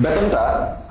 বেতনটা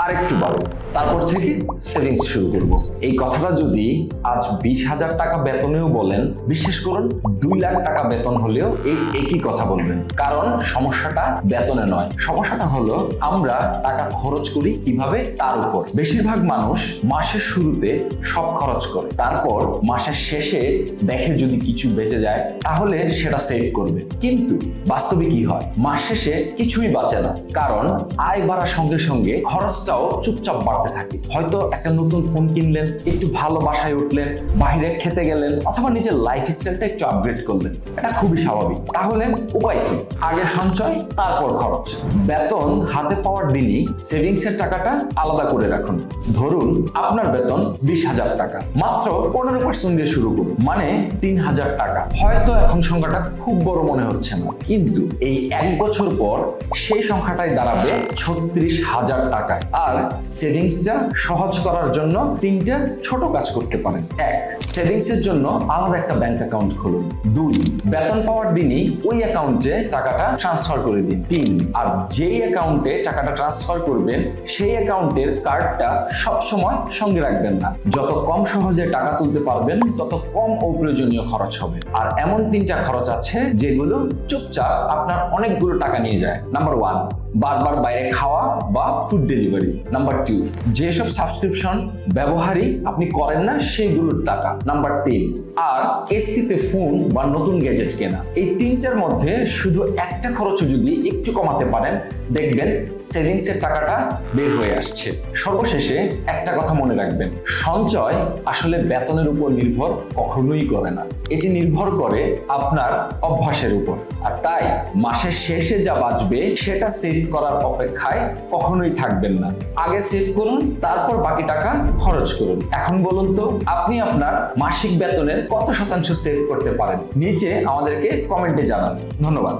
আরেকটু বাড়ো, তারপর থেকে সেভিংস শুরু করব। এই কথাটা যদি আজ 20,000 টাকা বেতনেও বলেন, বিশ্বাস করুন 2 লাখ টাকা বেতন হলেও এই একই কথা বলবেন। কারণ সমস্যাটা বেতনে নয়, সমস্যাটা হলো আমরা টাকা খরচ করি কিভাবে তার উপর। বেশিরভাগ মানুষ মাসের শুরুতে সব খরচ করে, তারপর মাসের শেষে দেখে যদি কিছু বেঁচে যায় তাহলে সেটা সেভ করবে। কিন্তু বাস্তবে কি হয়, মাস শেষে কিছুই বাঁচে না, কারণ আয় বাড়ার সঙ্গে সঙ্গে খরচটাও চুপচাপ বাড়তে থাকে। হয়তো একটা নতুন ফোন কিনলেন, একটু ভালো বাসায় উঠলেন, বাইরে খেতে গেলেন, অথবা নিজের লাইফস্টাইলটা একটু আপগ্রেড করলেন। এটা খুবই স্বাভাবিক। তাহলে উপায় কি? আগে সঞ্চয়, তারপর খরচ। বেতন হাতে পাওয়ার দিনই সেভিংসের টাকাটা আলাদা করে রাখুন। ধরুন আপনার বেতন 20,000 টাকা, মাত্র 15% দিয়ে শুরু করুন, মানে 3,000 টাকা। হয়তো এখন সংখ্যাটা খুব বড় মনে হচ্ছে না, কিন্তু এই 1 বছর পর সেই সংখ্যাটাই দাঁড়াবে 36,000 টাকায়। আর সেভিংসটা সহজ করার জন্য 3টা ছোট কাজ করতে পারেন। 1, সেভিংসের জন্য আলাদা একটা ব্যাংক অ্যাকাউন্ট খুলুন। 2, বেতন পাওয়ার দিনই ওই অ্যাকাউন্টে টাকাটা ট্রান্সফার করে দিন। 3, আর যেই অ্যাকাউন্টে টাকাটা ট্রান্সফার করবেন সেই অ্যাকাউন্টের কার্ডটা সবসময় সঙ্গে রাখবেন না। যত কম সহজে টাকা তুলতে পারবেন তত কম অপ্রয়োজনীয় খরচ হবে। আর এমন 3টা খরচ আছে যেগুলো চুপচাপ আপনার অনেকগুলো টাকা নিয়ে যায়। নাম্বার 1, বারবার বাইরে খাওয়া বা ফুড ডেলিভারি। নাম্বার 2, যেসব সাবস্ক্রিপশন ব্যবহারই আপনি করেন না সেইগুলোর টাকা। নাম্বার 3, আর কিস্তিতে ফোন বা নতুন গ্যাজেট কেনা। এই 3টার মধ্যে শুধু একটা খরচও যদি একটু কমাতে পারেন, দেখবেন সেভিংসের টাকাটা বের হয়ে আসছে। সর্বশেষে একটা কথা মনে রাখবেন, সঞ্চয় আসলে বেতনের উপর নির্ভর কখনোই করে না, এটি নির্ভর করে আপনার অভ্যাসের উপর। আর তাই মাসের শেষে যা বাঁচবে সেটা সেভ করার অপেক্ষায় কখনোই থাকবেন না। আগে সেভ করুন, তারপর বাকি টাকা খরচ করুন। এখন বলুন তো, আপনি আপনার মাসিক বেতনের কত শতাংশ সেভ করতে পারেন? নিচে আমাদেরকে কমেন্টে জানান। ধন্যবাদ।